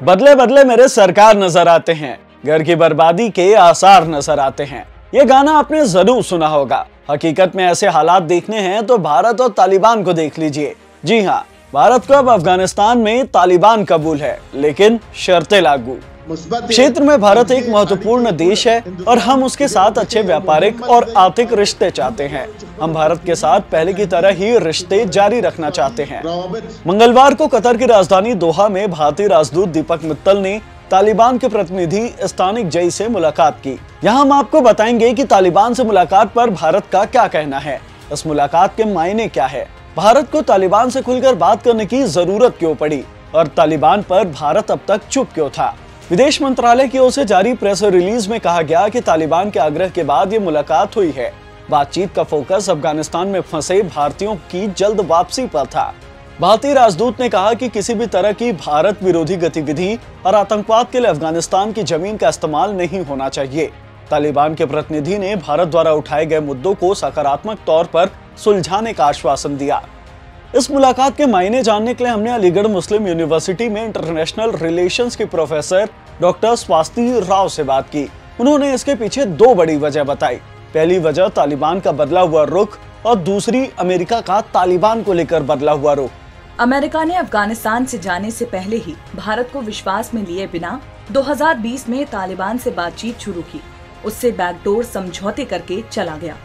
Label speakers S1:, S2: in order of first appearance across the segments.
S1: बदले बदले मेरे सरकार नजर आते हैं, घर की बर्बादी के आसार नजर आते हैं। ये गाना आपने जरूर सुना होगा। हकीकत में ऐसे हालात देखने हैं तो भारत और तालिबान को देख लीजिए। जी हाँ, भारत को अब अफगानिस्तान में तालिबान कबूल है, लेकिन शर्तें लागू। क्षेत्र में भारत एक महत्वपूर्ण देश है और हम उसके साथ अच्छे व्यापारिक और आर्थिक रिश्ते चाहते हैं। हम भारत के साथ पहले की तरह ही रिश्ते जारी रखना चाहते हैं। मंगलवार को कतर की राजधानी दोहा में भारतीय राजदूत दीपक मित्तल ने तालिबान के प्रतिनिधि स्थानिक जई से मुलाकात की। यहाँ हम आपको बताएंगे कि तालिबान से मुलाकात पर भारत का क्या कहना है, इस मुलाकात के मायने क्या है, भारत को तालिबान से खुलकर बात करने की जरूरत क्यों पड़ी और तालिबान पर भारत अब तक चुप क्यों था। विदेश मंत्रालय की ओर से जारी प्रेस रिलीज में कहा गया कि तालिबान के आग्रह के बाद ये मुलाकात हुई है। बातचीत का फोकस अफगानिस्तान में फंसे भारतीयों की जल्द वापसी पर था। भारतीय राजदूत ने कहा कि किसी भी तरह की भारत विरोधी गतिविधि और आतंकवाद के लिए अफगानिस्तान की जमीन का इस्तेमाल नहीं होना चाहिए। तालिबान के प्रतिनिधि ने भारत द्वारा उठाए गए मुद्दों को सकारात्मक तौर पर सुलझाने का आश्वासन दिया। इस मुलाकात के मायने जानने के लिए हमने अलीगढ़ मुस्लिम यूनिवर्सिटी में इंटरनेशनल रिलेशंस के प्रोफेसर डॉक्टर स्वाति राव से बात की। उन्होंने इसके पीछे दो बड़ी वजह बताई। पहली वजह तालिबान का बदला हुआ रुख और दूसरी अमेरिका का तालिबान को लेकर बदला हुआ रुख।
S2: अमेरिका ने अफगानिस्तान से जाने से पहले ही भारत को विश्वास में लिए बिना 2020 में तालिबान से बातचीत शुरू की, उससे बैकडोर समझौते करके चला गया।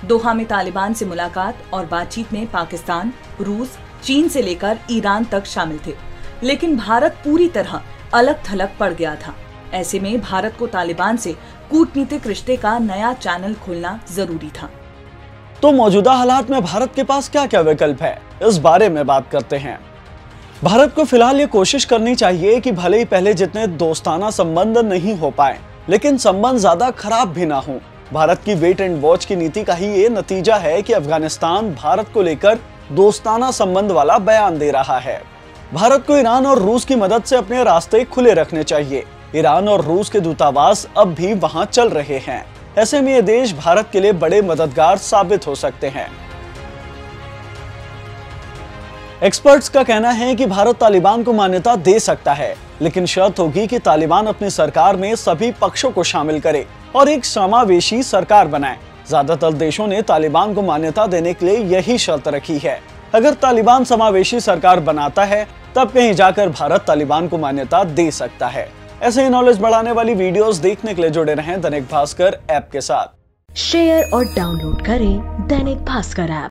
S2: दोहा में तालिबान से मुलाकात और बातचीत में पाकिस्तान, रूस, चीन से लेकर ईरान तक शामिल थे, लेकिन भारत पूरी तरह अलग थलग पड़ गया था। ऐसे में भारत को तालिबान से कूटनीतिक रिश्ते का नया चैनल खोलना जरूरी था।
S1: तो मौजूदा हालात में भारत के पास क्या क्या विकल्प है, इस बारे में बात करते हैं। भारत को फिलहाल ये कोशिश करनी चाहिए कि भले ही पहले जितने दोस्ताना संबंध नहीं हो पाए, लेकिन संबंध ज्यादा खराब भी ना हो। भारत की वेट एंड वॉच की नीति का ही ये नतीजा है कि अफगानिस्तान भारत को लेकर दोस्ताना संबंध वाला बयान दे रहा है। भारत को ईरान और रूस की मदद से अपने रास्ते खुले रखने चाहिए। ईरान और रूस के दूतावास अब भी वहां चल रहे हैं। ऐसे में ये देश भारत के लिए बड़े मददगार साबित हो सकते हैं। एक्सपर्ट्स का कहना है कि भारत तालिबान को मान्यता दे सकता है, लेकिन शर्त होगी कि तालिबान अपनी सरकार में सभी पक्षों को शामिल करे और एक समावेशी सरकार बनाए। ज्यादातर देशों ने तालिबान को मान्यता देने के लिए यही शर्त रखी है। अगर तालिबान समावेशी सरकार बनाता है, तब कहीं जाकर भारत तालिबान को मान्यता दे सकता है। ऐसे ही नॉलेज बढ़ाने वाली वीडियोस देखने के लिए जुड़े रहें दैनिक भास्कर ऐप के साथ।
S3: शेयर और डाउनलोड करें दैनिक भास्कर ऐप।